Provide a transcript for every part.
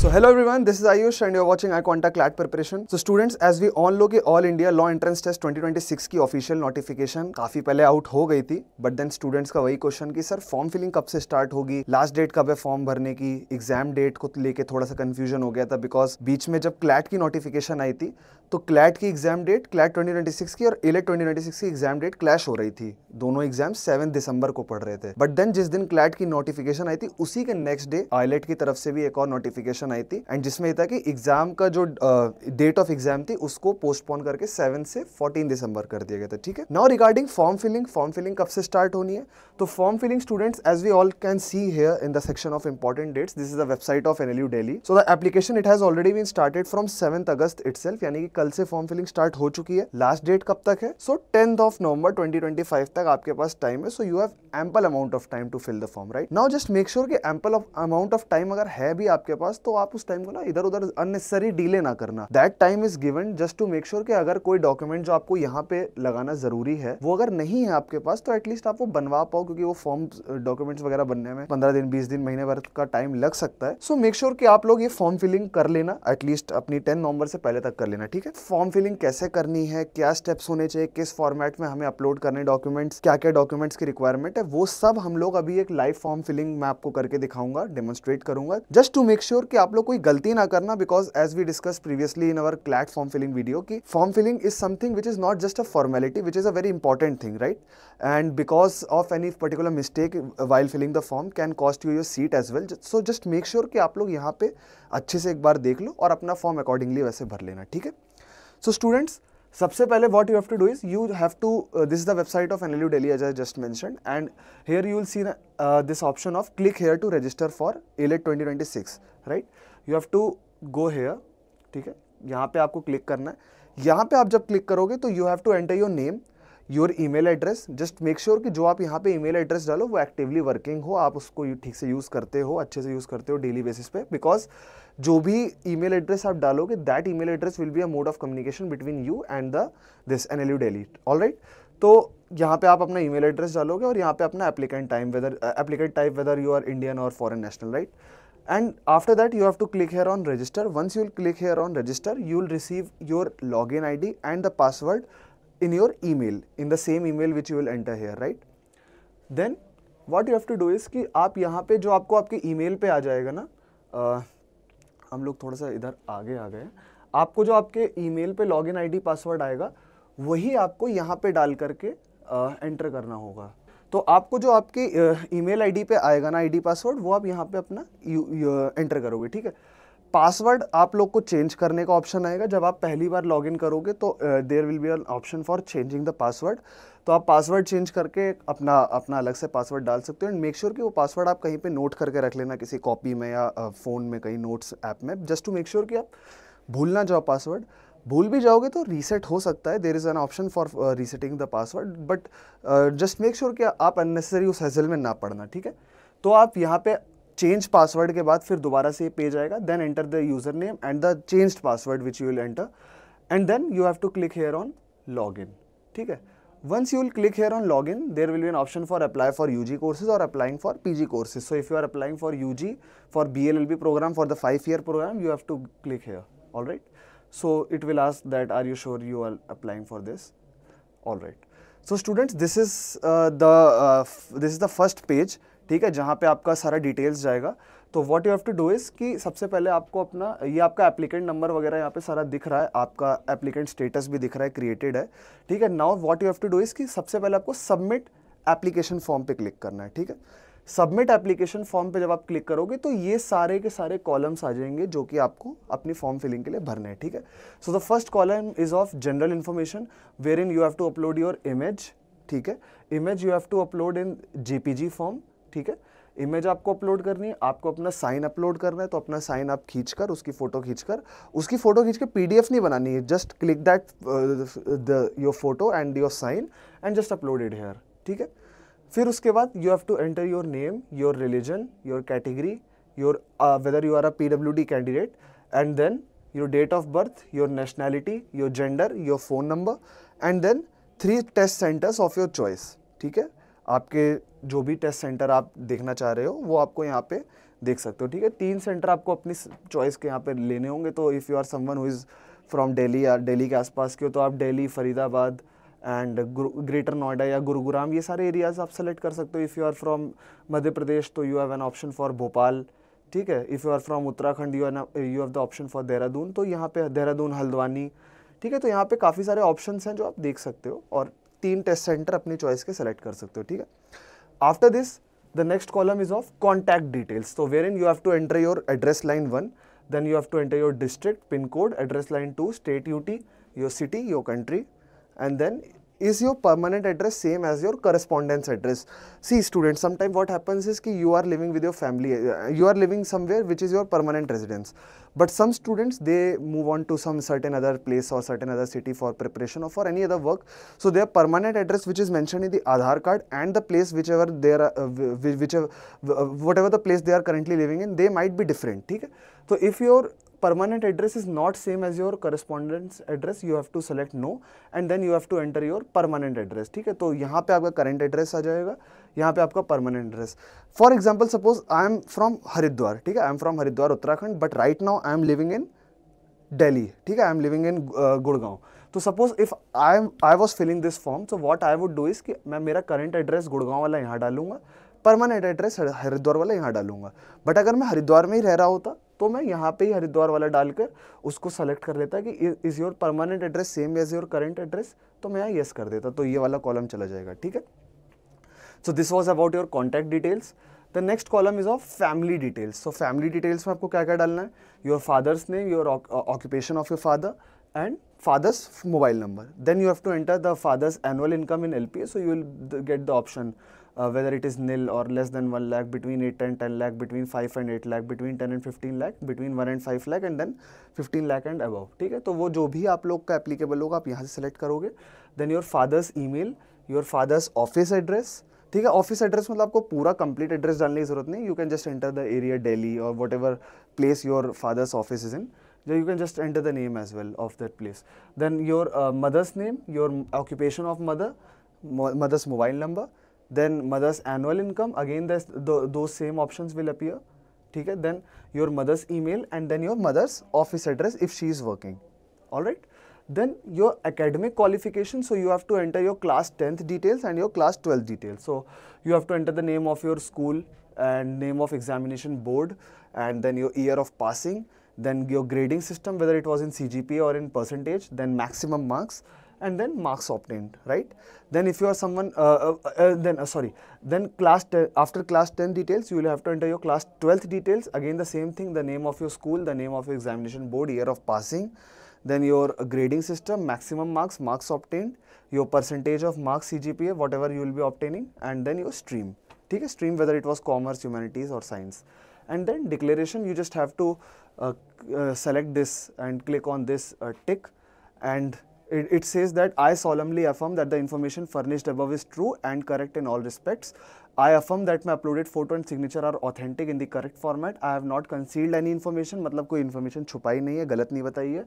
So hello everyone, this is Ayush and you're watching iQuanta CLAT preparation. So students, as we all know कि All India Law Entrance Test 2026 की official notification काफी पहले out हो गई थी, but then students का वही question कि सर फॉर्म फिलिंग कब से स्टार्ट होगी, लास्ट डेट कब है फॉर्म भरने की, एग्जाम डेट को लेके थोड़ा सा कंफ्यूजन हो गया था बिकॉज बीच में जब क्लैट की नोटिफिकेशन आई थी तो क्लैट की एग्जाम डेट क्लैट 2026 की और एलेट 2026 की एग्जाम डेट क्लैश हो रही थी। दोनों एग्जाम 7 दिसंबर को पढ़ रहे थे, बट देन जिस दिन क्लैट की नोटिफिकेशन आई थी उसी के नेक्स्ट डे आईलेट की तरफ से भी एक और नोटिफिकेशन आई थी एंड जिसमें ये था कि एग्जाम का जो डेट ऑफ एग्जाम थी उसको पोस्टपोन करके 7 से 14 दिसंबर कर दिया गया था। ठीक है, नाउ रिगार्डिंग फॉर्म फिलिंग कब से स्टार्ट होनी है? तो form filling students, as we all can see here in the section of important dates, this is the website of NLU Delhi. So the application it has already been started from 7th August itself, यानी कि कल से form filling start हो चुकी है। Last date कब तक है? सो 10th of November 2025 तक आपके पास टाइम है। So you have ample amount of time to fill the form, right? Now just make sure कि एम्पल अमाउंट ऑफ टाइम अगर है भी आपके पास तो आप उस टाइम को ना इधर उधर अननेसेसरी डिले ना करना। That time is given just to make sure कि अगर कोई डॉक्यूमेंट जो आपको यहाँ पे लगाना जरूरी है वो अगर नहीं है आपके पास तो एटलीस्ट आप वो बनवा पाओ, क्योंकि वो फॉर्म डॉक्यूमेंट्स वगैरह बनने में 15 दिन 20 दिन महीने भर का टाइम लग सकता है। सो मेक श्योर कि आप लोग ये फॉर्म फिलिंग कर लेना, एटलीस्ट अपनी 10 नवंबर से पहले तक कर लेना। ठीक है, फॉर्म फिलिंग कैसे करनी है, क्या स्टेप्स होने चाहिए, किस फॉर्मेट में हमें अपलोड करने डॉक्यूमेंट्स, क्या क्या डॉक्यूमेंट्स की रिक्वायरमेंट है, वो सब हम लोग अभी एक लाइव फॉर्म फिलिंग मैं आपको करके दिखाऊंगा, डेमोन्स्ट्रेट करूंगा, जस्ट टू मेक श्योर कि आप लोग कोई गलती ना करना। Because as we discuss previously in our CLAT form filling video की form filling is something which is not just a formality, which is a very important thing, right? And because of any particular mistake while filling the form can cost you your seat as well. So just make sure कि आप लोग यहाँ पे अच्छे से एक बार देख लो और अपना फॉर्म अकॉर्डिंगली वैसे भर लेना। ठीक है, सो स्टूडेंट्स, सबसे पहले what you have to do is you have to this is the website of NLU Delhi as I just mentioned, and here you will see this option of click here to register for ALET 2026, right? You have to go here. ठीक है, यहाँ पे आपको click करना है। यहाँ पे आप जब क्लिक करोगे तो you have to enter your name, your email address. Just make sure कि जो आप यहाँ पे ईमेल एड्रेस डालो वो एक्टिवली वर्किंग हो, आप उसको ठीक से यूज़ करते हो, अच्छे से यूज़ करते हो डेली बेसिस पे। बिकॉज जो भी ईमेल एड्रेस आप डालोगे that email address will be a mode of communication between you and this NLU Delhi, alright? तो यहाँ पे आप अपना ईमेल एड्रेस डालोगे और यहाँ पे अपना applicant type whether you are Indian और foreign national, right? And after that you have to click here on register. Once you will click here on register, you will receive your login ID and the password in your email, in the same email which you will enter here, right? Then what you have to do is कि आप यहाँ पे जो आपको आपके email पे आ जाएगा ना, हम लोग थोड़ा सा इधर आगे आ गए, आपको जो आपके email पे login ID पासवर्ड आएगा वही आपको यहाँ पे डाल करके एंटर करना होगा। तो आपको जो आपके ईमेल आईडी पे आएगा ना आईडी पासवर्ड, वो आप यहाँ पे अपना एंटर करोगे। ठीक है, पासवर्ड आप लोग को चेंज करने का ऑप्शन आएगा जब आप पहली बार लॉगिन करोगे, तो there will be an option for changing the password. तो आप पासवर्ड चेंज करके अपना अलग से पासवर्ड डाल सकते हो एंड मेक श्योर कि वो पासवर्ड आप कहीं पे नोट करके रख लेना, किसी कॉपी में या फ़ोन में कहीं नोट्स ऐप में, जस्ट टू मेक श्योर कि आप भूल ना जाओ पासवर्ड। भूल भी जाओगे तो रीसेट हो सकता है, there is an option for resetting the password, but just make sure कि आप अननेसेसरी उस हैसल में ना पड़ना। ठीक है, तो आप यहाँ पे चेंज पासवर्ड के बाद फिर दोबारा से पेज आएगा, then enter the user name and the changed password which you will enter and then you have to click here on log in. ठीक है, once you will click here on login, there will be an option for apply for UG courses or applying for PG courses. So if you are applying for UG for BLLB program for the 5-year program, you have to click here, all right? So it will ask that are you sure you are applying for this, all right? So students, this is the first page, ठीक है, जहाँ पे आपका सारा details जाएगा। तो what you have to do is कि सबसे पहले आपको अपना ये आपका एप्लीकेंट नंबर वगैरह यहाँ पे सारा दिख रहा है, आपका एप्लीकेंट स्टेटस भी दिख रहा है, क्रिएटेड है। ठीक है, now what you have to do is कि सबसे पहले आपको सबमिट एप्लीकेशन फॉर्म पे क्लिक करना है। ठीक है, सबमिट एप्लीकेशन फॉर्म पे जब आप क्लिक करोगे तो ये सारे के सारे कॉलम्स आ जाएंगे जो कि आपको अपनी फॉर्म फिलिंग के लिए भरने हैं। ठीक है, so the first column is of general information wherein you have to upload your image. ठीक है, image you have to upload in JPG form. ठीक है, इमेज आपको अपलोड करनी है, आपको अपना साइन अपलोड करना है, तो अपना साइन आप खींचकर उसकी फ़ोटो खींच के PDF नहीं बनानी है, just click that your photo and your sign and just upload it here. ठीक है, फिर उसके बाद you have to enter your name, your religion, your category, your whether you are a PWD candidate, and then your date of birth, your nationality, your gender, your phone number, and then 3 test centres of your choice. ठीक है, आपके जो भी test centre आप देखना चाह रहे हो वो आपको यहाँ पे देख सकते हो, ठीक है। 3 सेंटर आपको अपनी चॉइस के यहाँ पे लेने होंगे। तो if you are someone who is from Delhi या दिल्ली के आसपास के हो तो आप दिल्ली, फरीदाबाद एंड ग्रेटर नोएडा या गुरुग्राम, ये सारे एरियाज आप सेलेक्ट कर सकते हो। If you are from Madhya Pradesh तो you have an option for Bhopal, ठीक है। If you are from Uttarakhand you have the option for Dehradun, तो यहाँ पे देहरादून, हल्द्वानी, ठीक है। तो यहाँ पे काफ़ी सारे ऑप्शंस हैं जो आप देख सकते हो और 3 टेस्ट सेंटर अपनी चॉइस के सेलेक्ट कर सकते हो, ठीक है। After this the next column is of contact details, so wherein you have to enter your address line 1, then you have to enter your district, pin code, address line 2, state UT, your city, your country, and then is your permanent address same as your correspondence address. See students, sometimes what happens is ki you are living with your family, you are living somewhere which is your permanent residence, but some students they move on to some certain other place or certain other city for preparation or for any other work, so their permanent address which is mentioned in the Aadhaar card and the place whichever they are whichever whatever the place they are currently living in, they might be different, ठीक है। तो if your permanent address is not same as your correspondence address, you have to select no and then you have to enter your permanent address, ठीक है। तो यहाँ पे आपका current address आ जाएगा, यहाँ पे आपका permanent address। For example, suppose I am from Haridwar, ठीक है, I am from Haridwar Uttarakhand, but right now I am living in Delhi, ठीक है, I am living in Gurgaon. तो suppose if I was filling this form, so what I would do is कि मैं मेरा current address Gurgaon वाला यहाँ डालूंगा, परमानेंट एड्रेस हरिद्वार वाला यहाँ डालूंगा। बट अगर मैं हरिद्वार में ही रह रहा होता तो मैं यहाँ पे ही हरिद्वार वाला डालकर उसको सेलेक्ट कर लेता कि is your permanent address same as your current address, तो मैं यहाँ येस कर देता, तो ये वाला कॉलम चला जाएगा, ठीक है। So this was about your contact details. The next column is of family details. So family details में आपको क्या क्या डालना है, your father's name, your occupation of your father and father's mobile number. Then you have to enter the father's annual income in LPA, so you will get the option whether it is nil or less than 1 lakh, between 8 and 10 lakh, between 5 and 8 lakh, between 10 and 15 lakh, between 1 and 5 lakh and then 15 lakh and above, ठीक है। तो वो जो भी आप लोग का applicable होगा आप यहाँ से सेलेक्ट करोगे। Then your father's email, your father's office address, ठीक है। ऑफिस एड्रेस मतलब आपको पूरा कंप्लीट एड्रेस डालने की जरूरत नहीं, you can just enter the area Delhi और whatever place your father's office is in, you can just enter the name as well of that place. Then your mother's name, your occupation of mother, mother's mobile number, then mother's annual income, again those same options will appear, ठीक है। then your mother's email and then your mother's office address if she is working, all right। then your academic qualification, so you have to enter your class 10th details and your class 12th details, so you have to enter the name of your school and name of examination board and then your year of passing, then your grading system whether it was in CGPA or in percentage, then maximum marks and then marks obtained, right। then if you are someone then class 10, after class 10 details you will have to enter your class 12th details, again the same thing, the name of your school, the name of your examination board, year of passing, then your grading system, maximum marks, marks obtained, your percentage of marks CGPA whatever you will be obtaining, and then your stream, ठीक है, stream whether it was commerce, humanities or science, and then declaration you just have to select this and click on this tick, and it says that I solemnly affirm that the information furnished above is true and correct in all respects. I affirm that my uploaded photo and signature are authentic in the correct format. I have not concealed any information, मतलब कोई information छुपाई नहीं है, गलत नहीं बताई है।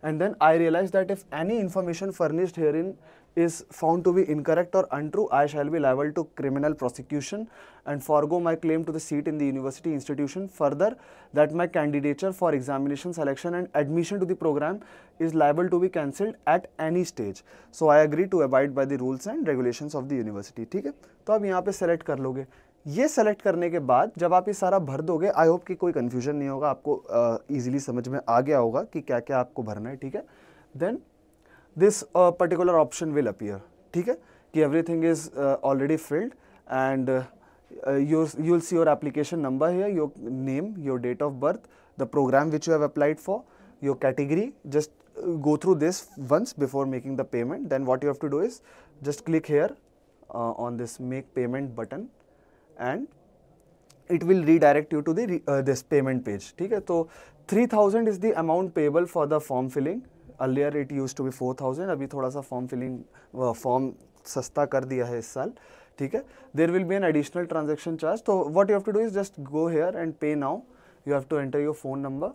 And then I realize that if any information furnished herein is found to be incorrect or untrue, I shall be liable to criminal prosecution and forego my claim to the seat in the university institution. Further, that my candidature for examination selection and admission to the program is liable to be cancelled at any stage. So I agree to abide by the rules and regulations of the university, ठीक है। तो आप यहाँ पे select कर लोगे। ये select करने के बाद जब आप ये सारा भर दोगे, आई होप कि कोई कन्फ्यूजन नहीं होगा, आपको ईजिली समझ में आ गया होगा कि क्या क्या आपको भरना है, ठीक है। Then this particular option will appear, ठीक है, कि everything is already filled and you will see your application number here, your name, your date of birth, the program which you have applied for, your category. Just go through this once before making the payment. Then what you have to do is just click here on this make payment button and it will redirect you to the this payment page, ठीक है। तो 3000 is the amount payable for the form filling. Earlier it used to be 4000, अभी थोड़ा सा form filling form सस्ता कर दिया है इस साल, ठीक है। There will be an additional transaction charge. So what you have to do is just go here and pay now. You have to enter your phone number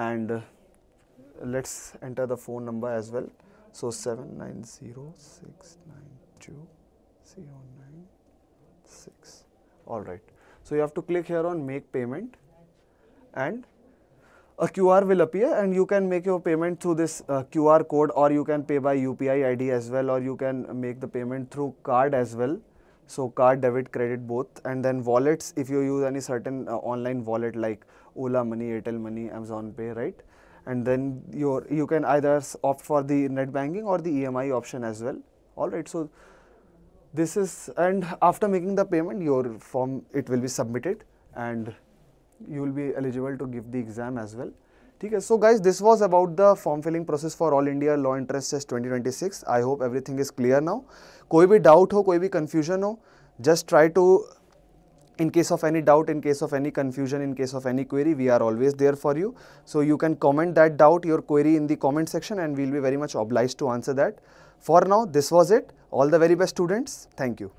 and let's enter the phone number as well. So 7906920996. All right. So you have to click here on make payment and a QR will appear, and you can make your payment through this QR code, or you can pay by UPI ID as well, or you can make the payment through card as well. So card, debit, credit, both. And then wallets, if you use any certain online wallet like Ola Money, Airtel Money, Amazon Pay, right? And then you can either opt for the net banking or the EMI option as well. All right, so this is, and after making the payment, your form, it will be submitted, and you will be eligible to give the exam as well. Okay, so guys, this was about the form filling process for All India Law Entrance Test 2026. I hope everything is clear now. कोई भी doubt हो, कोई भी confusion हो, just try to, in case of any doubt, in case of any confusion, in case of any query, we are always there for you. So you can comment that doubt, your query in the comment section, and we'll be very much obliged to answer that. For now, this was it. All the very best, students. Thank you.